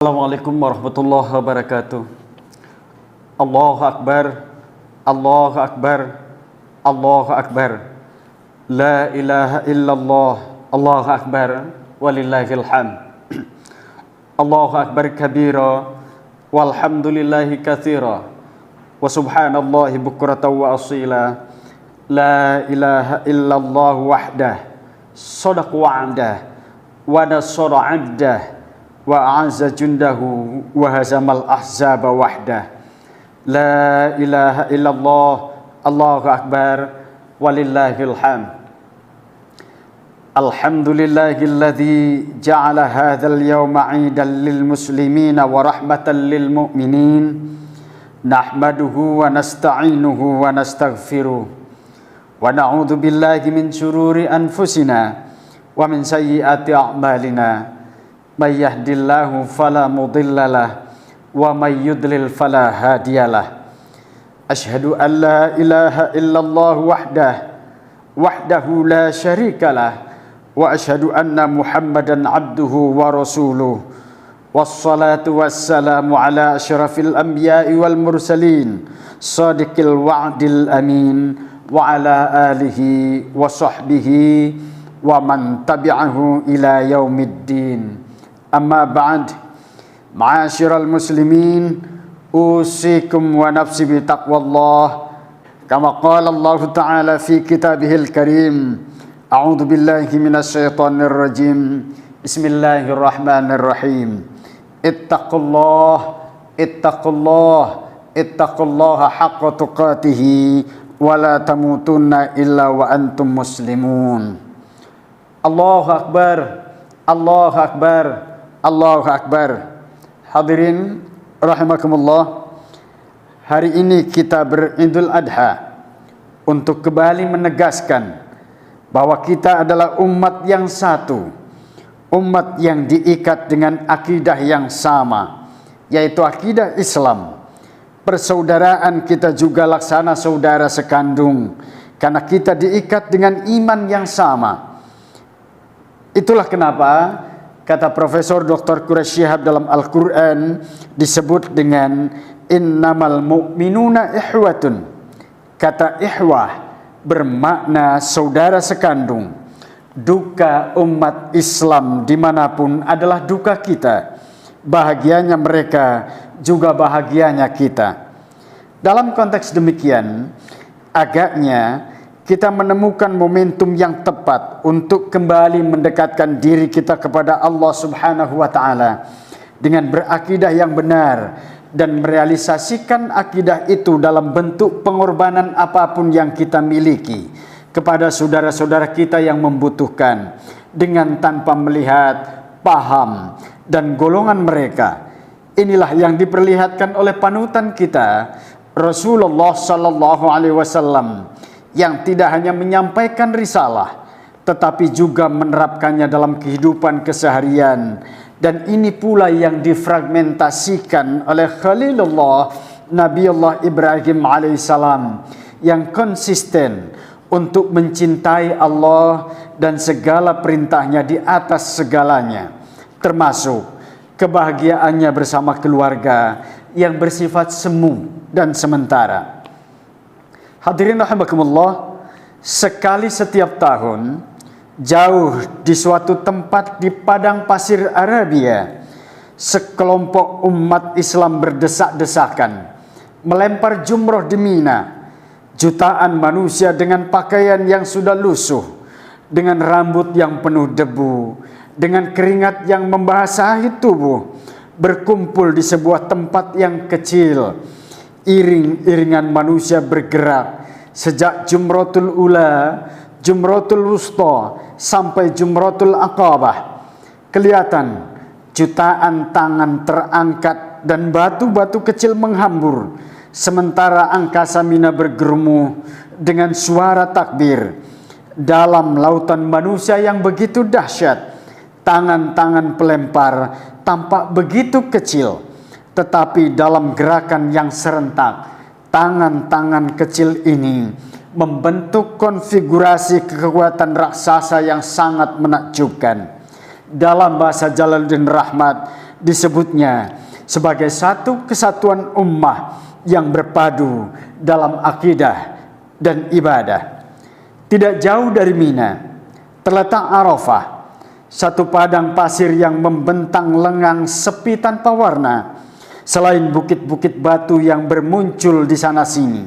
Assalamualaikum warahmatullahi wabarakatuh. Allahu Akbar, Allahu Akbar, Allahu Akbar. La ilaha illallah, Allahu Akbar, walillahil hamd. Allahu Akbar kabira, walhamdulillahi katsira, wa subhanallahi bukratan wa asila. La ilaha illallah wahdah, shadaqa wa'dah, wa nasara 'abdah, wa a'azza jundahu, wa hazamal ahzaba wahdah. La ilaha illallah, Allahu Akbar, walillahil hamd. Alhamdulillahilladzi ja'ala hadzal yawma 'idan lil muslimina wa rahmatan lil mu'minin. Nahmaduhu wa nasta'inuhu wa nastaghfiruh. Wa na'udzu billahi min syururi anfusina wa min sayyiati a'malina. May yahdihillahu fala mudhillalah wa may yudlil fala hadiyalah. Asyhadu an la ilaha illallah wahdahu la syarikalah wa asyhadu anna Muhammadan abduhu wa rasuluh. Wassalatu wassalamu ala asyrafil anbiya'i wal mursalin shadiqil wa'dil amin wa ala alihi wa sahbihi wa man tabi'ahu ila yaumiddin. Amma ba'd, ma'asyiral muslimin, usikum wa nafsi bi taqwallah kama qala Allah Ta'ala fi kitabihil karim. A'udzu billahi minasy syaithanir rajim. Bismillahirrahmanirrahim. Ittaqullaha haqqa tuqatih wa la tamutunna illa wa antum muslimun. Allahu Akbar, Allahu Akbar, Allahu Akbar. Hadirin rahimakumullah, hari ini kita beridul adha untuk kembali menegaskan bahwa kita adalah umat yang satu, umat yang diikat dengan akidah yang sama, yaitu akidah Islam. Persaudaraan kita juga laksana saudara sekandung, karena kita diikat dengan iman yang sama. Itulah kenapa kata Profesor Dr. Quraisy Shihab dalam Al-Quran disebut dengan innamal mu'minuna ihwatun. Kata ihwah bermakna saudara sekandung. Duka umat Islam dimanapun adalah duka kita. Bahagianya mereka juga bahagianya kita. Dalam konteks demikian, agaknya kita menemukan momentum yang tepat untuk kembali mendekatkan diri kita kepada Allah Subhanahu wa Ta'ala dengan berakidah yang benar dan merealisasikan akidah itu dalam bentuk pengorbanan apapun yang kita miliki kepada saudara-saudara kita yang membutuhkan, dengan tanpa melihat paham dan golongan mereka. Inilah yang diperlihatkan oleh panutan kita, Rasulullah Sallallahu Alaihi Wasallam, yang tidak hanya menyampaikan risalah, tetapi juga menerapkannya dalam kehidupan keseharian. Dan ini pula yang difragmentasikan oleh Khalilullah Nabiullah Ibrahim alaihissalam, yang konsisten untuk mencintai Allah dan segala perintahnya di atas segalanya, termasuk kebahagiaannya bersama keluarga yang bersifat semu dan sementara. Hadirin rahimakumullah, sekali setiap tahun, jauh di suatu tempat di padang pasir Arabia, sekelompok umat Islam berdesak-desakan melempar jumroh di Mina. Jutaan manusia dengan pakaian yang sudah lusuh, dengan rambut yang penuh debu, dengan keringat yang membasahi tubuh, berkumpul di sebuah tempat yang kecil. Iring-iringan manusia bergerak sejak Jumratul Ula, Jumratul Wusta sampai Jumratul Aqabah. Kelihatan jutaan tangan terangkat dan batu-batu kecil menghambur, sementara angkasa Mina bergemuruh dengan suara takbir. Dalam lautan manusia yang begitu dahsyat, tangan-tangan pelempar tampak begitu kecil, tetapi dalam gerakan yang serentak, tangan-tangan kecil ini membentuk konfigurasi kekuatan raksasa yang sangat menakjubkan. Dalam bahasa Jalaluddin Rahmat, disebutnya sebagai satu kesatuan ummah yang berpadu dalam akidah dan ibadah. Tidak jauh dari Mina terletak Arafah, satu padang pasir yang membentang lengang sepi tanpa warna, selain bukit-bukit batu yang bermuncul di sana-sini.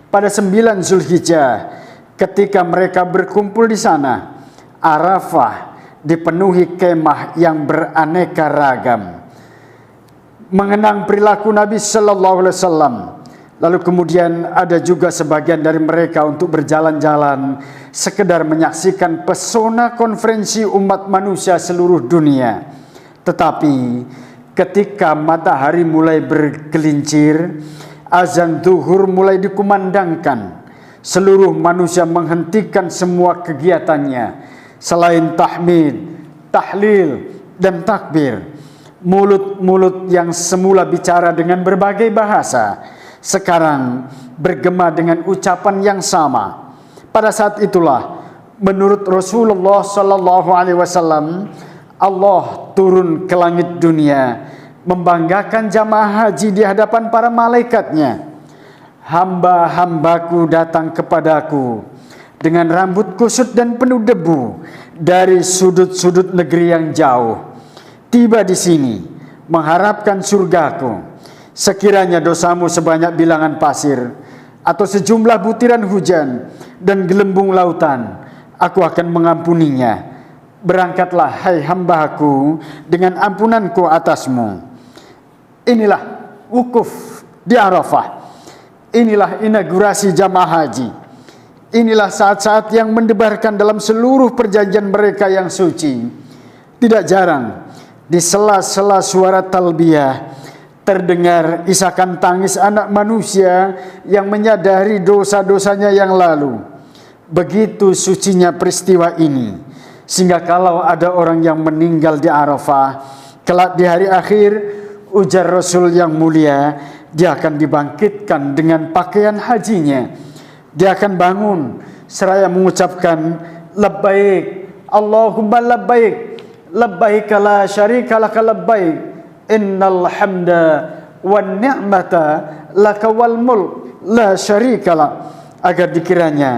Pada 9 Zulhijjah, ketika mereka berkumpul di sana, Arafah dipenuhi kemah yang beraneka ragam, mengenang perilaku Nabi Sallallahu Alaihi Wasallam. Lalu kemudian ada juga sebagian dari mereka untuk berjalan-jalan sekedar menyaksikan pesona konferensi umat manusia seluruh dunia. Tetapi ketika matahari mulai bergelincir, azan zuhur mulai dikumandangkan, seluruh manusia menghentikan semua kegiatannya selain tahmid, tahlil, dan takbir. Mulut-mulut yang semula bicara dengan berbagai bahasa sekarang bergema dengan ucapan yang sama. Pada saat itulah, menurut Rasulullah Sallallahu Alaihi Wasallam, Allah turun ke langit dunia membanggakan jamaah haji di hadapan para malaikatnya. Hamba-hambaku datang kepadaku dengan rambut kusut dan penuh debu dari sudut-sudut negeri yang jauh, tiba di sini mengharapkan surgaku. Sekiranya dosamu sebanyak bilangan pasir atau sejumlah butiran hujan dan gelembung lautan, aku akan mengampuninya. Berangkatlah hai hambaku dengan ampunanku atasmu. Inilah wukuf di Arafah. Inilah inaugurasi jamaah haji. Inilah saat-saat yang mendebarkan dalam seluruh perjanjian mereka yang suci. Tidak jarang di sela-sela suara talbiyah terdengar isakan tangis anak manusia yang menyadari dosa-dosanya yang lalu. Begitu sucinya peristiwa ini, sehingga kalau ada orang yang meninggal di Arafah kelak di hari akhir, ujar Rasul yang mulia, dia akan dibangkitkan dengan pakaian hajinya. Dia akan bangun seraya mengucapkan labbaik Allahumma labbaik, labbaik la syarika laka labbaik, innal hamda wan ni'mata laka wal mulk la syarika lak, agar dikiranya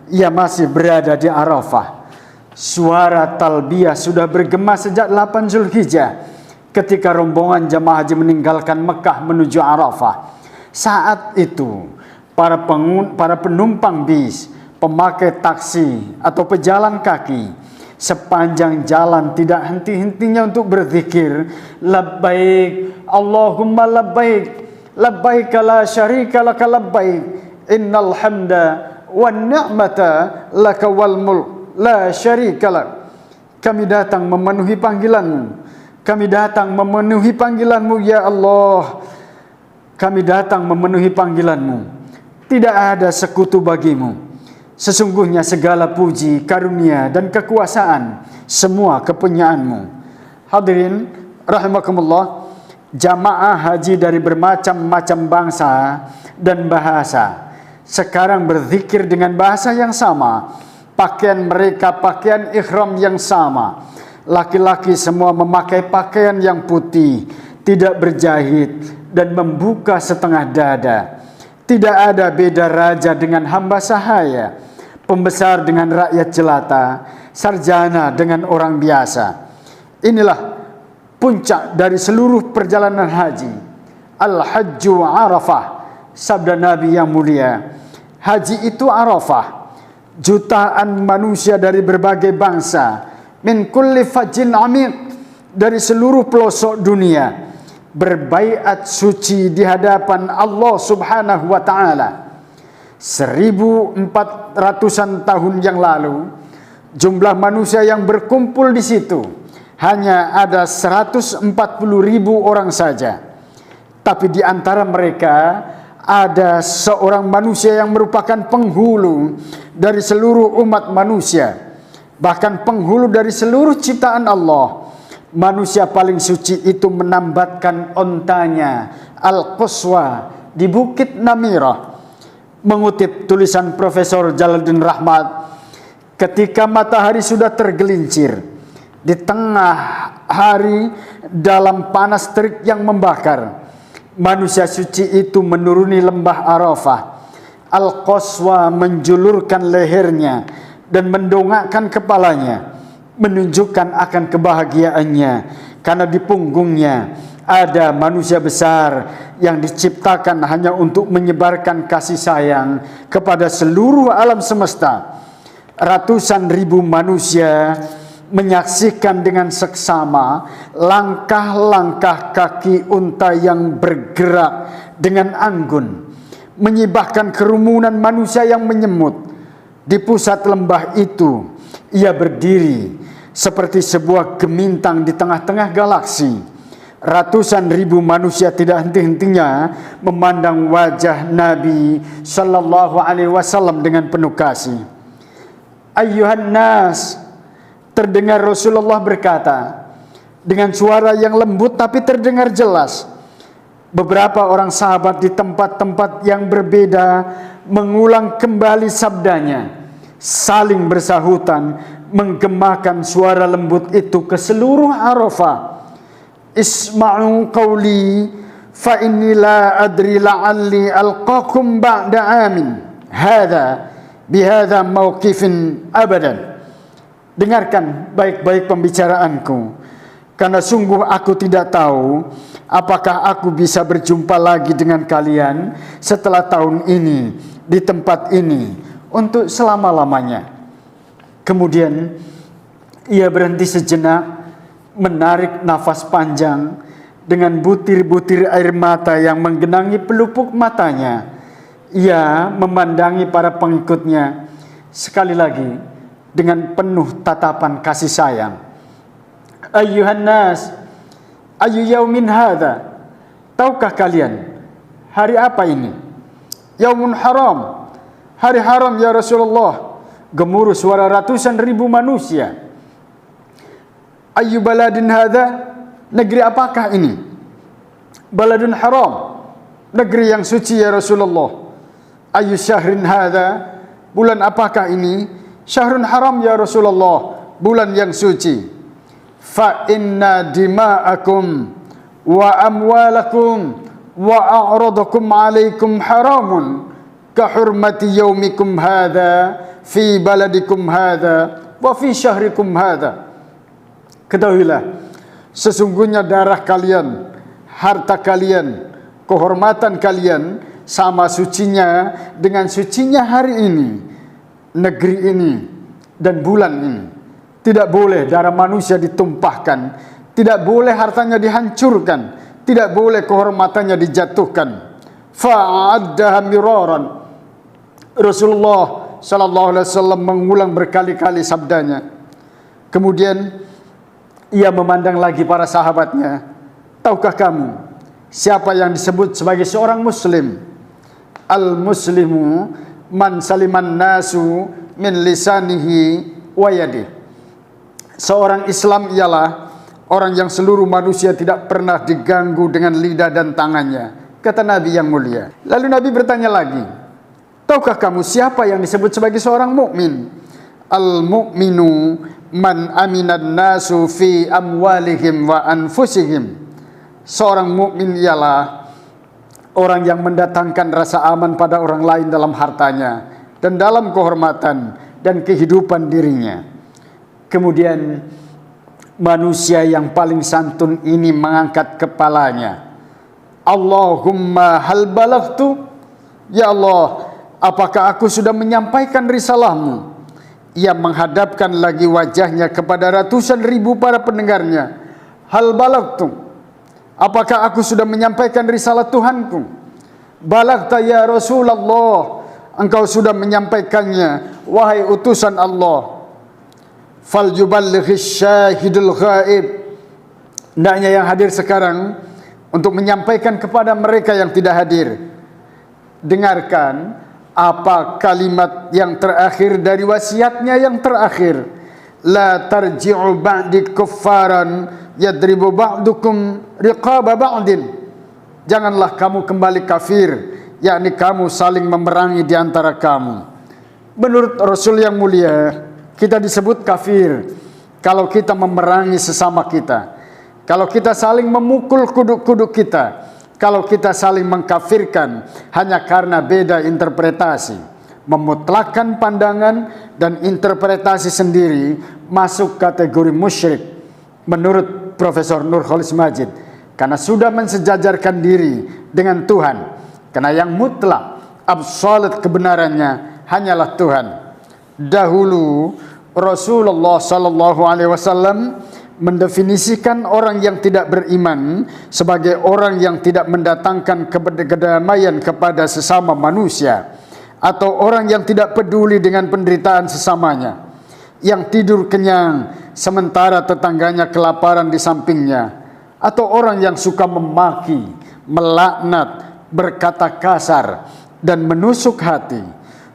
ia masih berada di Arafah. Suara talbiyah sudah bergema sejak 8 Zulhijjah ketika rombongan jamaah haji meninggalkan Mekah menuju Arafah. Saat itu para penumpang bis, pemakai taksi atau pejalan kaki sepanjang jalan tidak henti-hentinya untuk berzikir labbaik Allahumma labbaik, labbaik la syarika laka labbaik, innal hamda wan ni'mata laka wal mulk la syarika lak. Kami datang memenuhi panggilanmu, kami datang memenuhi panggilanmu ya Allah, kami datang memenuhi panggilanmu, tidak ada sekutu bagimu. Sesungguhnya segala puji, karunia, dan kekuasaan semua kepunyaanmu. Hadirin rahimakumullah, jamaah haji dari bermacam-macam bangsa dan bahasa sekarang berzikir dengan bahasa yang sama. Pakaian mereka pakaian ihram yang sama. Laki-laki semua memakai pakaian yang putih, tidak berjahit, dan membuka setengah dada. Tidak ada beda raja dengan hamba sahaya, pembesar dengan rakyat jelata, sarjana dengan orang biasa. Inilah puncak dari seluruh perjalanan haji. Al-Hajju Arafah, sabda Nabi yang mulia. Haji itu Arafah. Jutaan manusia dari berbagai bangsa, min kulli fajin amiq, dari seluruh pelosok dunia, berbaiat suci di hadapan Allah Subhanahu wa taala. 1400-an tahun yang lalu, jumlah manusia yang berkumpul di situ hanya ada 140.000 orang saja. Tapi di antara mereka ada seorang manusia yang merupakan penghulu dari seluruh umat manusia, bahkan penghulu dari seluruh ciptaan Allah. Manusia paling suci itu menambatkan ontanya Al-Quswa di Bukit Namirah. Mengutip tulisan Profesor Jalaluddin Rahmat, ketika matahari sudah tergelincir di tengah hari dalam panas terik yang membakar. Manusia suci itu menuruni lembah Arafah. Al-Qaswa menjulurkan lehernya dan mendongakkan kepalanya, menunjukkan akan kebahagiaannya, karena di punggungnya ada manusia besar yang diciptakan hanya untuk menyebarkan kasih sayang kepada seluruh alam semesta. Ratusan ribu manusia menyaksikan dengan seksama langkah-langkah kaki unta yang bergerak dengan anggun, menyibakkan kerumunan manusia yang menyemut. Di pusat lembah itu ia berdiri seperti sebuah gemintang di tengah-tengah galaksi. Ratusan ribu manusia tidak henti-hentinya memandang wajah Nabi Sallallahu Alaihi Wasallam dengan penuh kasih. Ayyuhan nas, terdengar Rasulullah berkata dengan suara yang lembut tapi terdengar jelas. Beberapa orang sahabat di tempat-tempat yang berbeda mengulang kembali sabdanya, saling bersahutan menggemakan suara lembut itu ke seluruh Arafah. Isma'u qawli fa inni la adri la'alli alqakum ba'da amin hadha bihadha mawqifin abadan. Dengarkan baik-baik pembicaraanku, karena sungguh aku tidak tahu apakah aku bisa berjumpa lagi dengan kalian setelah tahun ini di tempat ini untuk selama-lamanya. Kemudian ia berhenti sejenak, menarik nafas panjang dengan butir-butir air mata yang menggenangi pelupuk matanya. Ia memandangi para pengikutnya sekali lagi dengan penuh tatapan kasih sayang. Ayyuhan nas, ayu yaumin hadha, tahukah kalian hari apa ini? Yaumun haram, hari haram ya Rasulullah. Gemuruh suara ratusan ribu manusia. Ayu baladin hadha, negeri apakah ini? Baladun haram, negeri yang suci ya Rasulullah. Ayu syahrin hadha, bulan apakah ini? Syahrun haram ya Rasulullah, bulan yang suci. Fa inna dima'akum wa amwalakum wa a'radakum alaikum haramun ka hurmati yaumikum hadha fi baladikum hadha wa fi syahrikum hadha. Ketahuilah, sesungguhnya darah kalian, harta kalian, kehormatan kalian sama sucinya dengan sucinya hari ini, negeri ini, dan bulan ini. Tidak boleh darah manusia ditumpahkan, tidak boleh hartanya dihancurkan, tidak boleh kehormatannya dijatuhkan. Fa'addaha miraran. Rasulullah sallallahu alaihi wasallam mengulang berkali-kali sabdanya. Kemudian ia memandang lagi para sahabatnya. Tahukah kamu siapa yang disebut sebagai seorang muslim? Al-muslimu man saliman nasu min lisanihi wa yadihi. Seorang Islam ialah orang yang seluruh manusia tidak pernah diganggu dengan lidah dan tangannya, kata Nabi yang mulia. Lalu Nabi bertanya lagi, tahukah kamu siapa yang disebut sebagai seorang mukmin? Al-mu'minu man aminan nasu fi amwalihim wa anfusihim. Seorang mukmin ialah orang yang mendatangkan rasa aman pada orang lain dalam hartanya dan dalam kehormatan dan kehidupan dirinya. Kemudian manusia yang paling santun ini mengangkat kepalanya. Allahumma hal balaghtu? Ya Allah, apakah aku sudah menyampaikan risalahmu? Ia menghadapkan lagi wajahnya kepada ratusan ribu para pendengarnya. Hal balaghtu? Apakah aku sudah menyampaikan risalah Tuhanku? Balaghta ya Rasulullah, engkau sudah menyampaikannya, wahai utusan Allah. Fal yuballighis syahidul ghaib. Hendaknya yang hadir sekarang untuk menyampaikan kepada mereka yang tidak hadir. Dengarkan apa kalimat yang terakhir dari wasiatnya yang terakhir. La tarji'u ba'di kuffaran yadribu ba'dukum riqaba ba'din. Janganlah kamu kembali kafir, yakni kamu saling memerangi di antara kamu. Menurut Rasul yang mulia, kita disebut kafir kalau kita memerangi sesama kita. kalau kita saling memukul kuduk-kuduk kita, kalau kita saling mengkafirkan hanya karena beda interpretasi, memutlakkan pandangan dan interpretasi sendiri masuk kategori musyrik menurut Profesor Nurholis Majid, karena sudah mensejajarkan diri dengan Tuhan, karena yang mutlak absolut kebenarannya hanyalah Tuhan. Dahulu Rasulullah sallallahu alaihi wasallam mendefinisikan orang yang tidak beriman sebagai orang yang tidak mendatangkan kedamaian kepada sesama manusia, atau orang yang tidak peduli dengan penderitaan sesamanya, yang tidur kenyang sementara tetangganya kelaparan di sampingnya, atau orang yang suka memaki, melaknat, berkata kasar dan menusuk hati.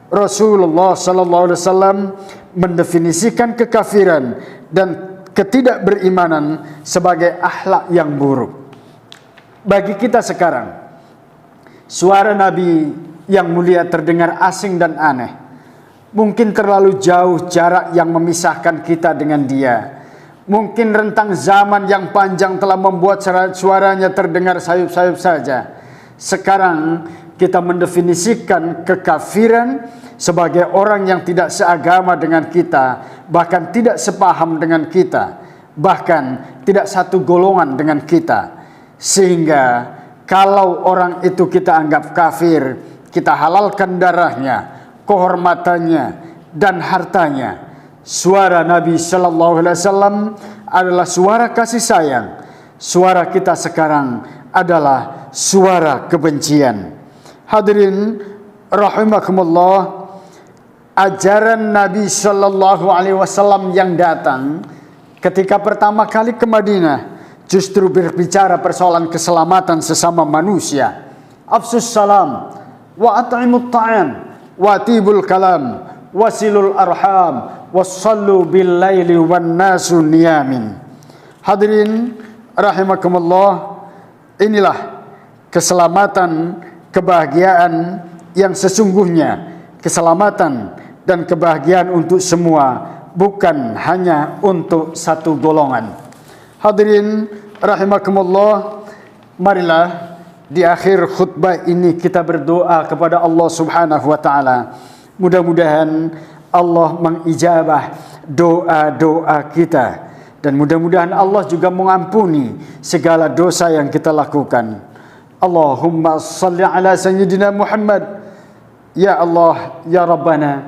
Rasulullah sallallahu alaihi wasallam mendefinisikan kekafiran dan ketidakberimanan sebagai akhlak yang buruk. Bagi kita sekarang, suara Nabi yang mulia terdengar asing dan aneh. Mungkin terlalu jauh jarak yang memisahkan kita dengan dia. Mungkin rentang zaman yang panjang telah membuat suaranya terdengar sayup-sayup saja. Sekarang kita mendefinisikan kekafiran sebagai orang yang tidak seagama dengan kita, bahkan tidak sepaham dengan kita, bahkan tidak satu golongan dengan kita. Sehingga kalau orang itu kita anggap kafir, kita halalkan darahnya, kehormatannya, dan hartanya. Suara Nabi Sallallahu Alaihi Wasallam adalah suara kasih sayang. Suara kita sekarang adalah suara kebencian. Hadirin rahimakumullah, ajaran Nabi Sallallahu Alaihi Wasallam yang datang ketika pertama kali ke Madinah justru berbicara persoalan keselamatan sesama manusia. Afsus salam, wa at'imut ta'am, wa tibul kalam, wasilul arham, wassallu bil laili wan nasu niyamin. Hadirin rahimakumullah, inilah keselamatan, kebahagiaan yang sesungguhnya, keselamatan dan kebahagiaan untuk semua, bukan hanya untuk satu golongan. Hadirin rahimakumullah, marilah di akhir khutbah ini kita berdoa kepada Allah Subhanahu wa taala. Mudah-mudahan Allah mengijabah doa-doa kita, dan mudah-mudahan Allah juga mengampuni segala dosa yang kita lakukan. Allahumma salli ala sayyidina Muhammad. Ya Allah, ya Rabbana,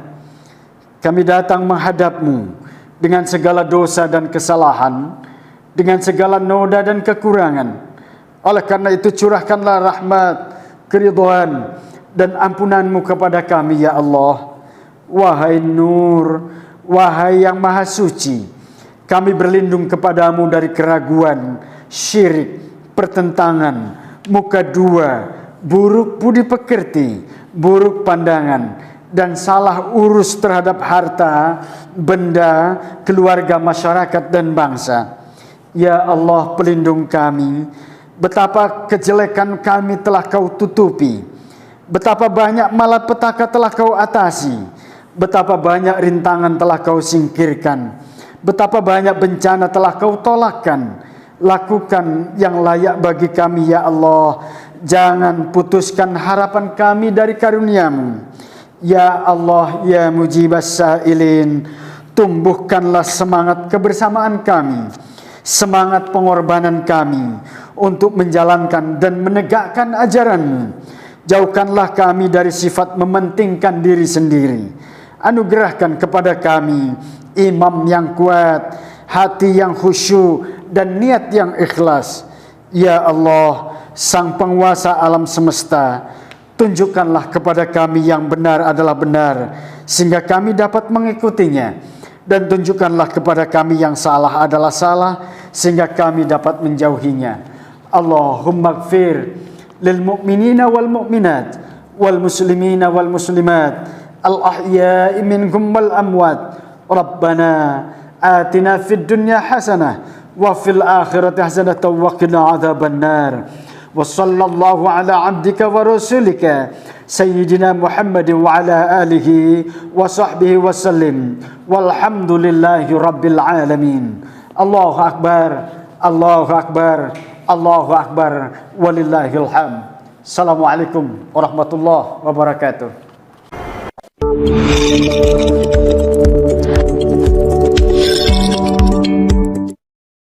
kami datang menghadap-Mu dengan segala dosa dan kesalahan, dengan segala noda dan kekurangan. Oleh karena itu curahkanlah rahmat, keridhaan dan ampunan-Mu kepada kami ya Allah. Wahai Nur, wahai yang maha suci, kami berlindung kepadamu dari keraguan, syirik, pertentangan, muka dua, buruk budi pekerti, buruk pandangan, dan salah urus terhadap harta, benda, keluarga, masyarakat, dan bangsa. Ya Allah, pelindung kami. Betapa kejelekan kami telah Kau tutupi, betapa banyak malapetaka telah Kau atasi, betapa banyak rintangan telah Kau singkirkan, betapa banyak bencana telah Kau tolakkan. Lakukan yang layak bagi kami ya Allah. Jangan putuskan harapan kami dari karunia-Mu. Ya Allah, ya mujibas sa'ilin, tumbuhkanlah semangat kebersamaan kami, semangat pengorbanan kami untuk menjalankan dan menegakkan ajaran-Mu. Jauhkanlah kami dari sifat mementingkan diri sendiri. Anugerahkan kepada kami imam yang kuat, hati yang khusyuk, dan niat yang ikhlas. Ya Allah, Sang Penguasa alam semesta, tunjukkanlah kepada kami yang benar adalah benar, sehingga kami dapat mengikutinya, dan tunjukkanlah kepada kami yang salah adalah salah, sehingga kami dapat menjauhinya. Allahumma gfir lil mu'minina wal mu'minat, wal muslimina wal muslimat, al ahya'i minhum wal amwat. Rabbana atina fid dunya hasanah wa fil akhirati hasanah wa qina adzaban nar. Wa sallallahu ala abdika wa rasulika sayyidina Muhammadin wa ala alihi wa sahbihi wa sallim. Walhamdulillahi rabbil alamin. Allahu akbar, Allahu Akbar, Allahu Akbar, walillahil hamd. Assalamualaikum warahmatullahi wabarakatuh.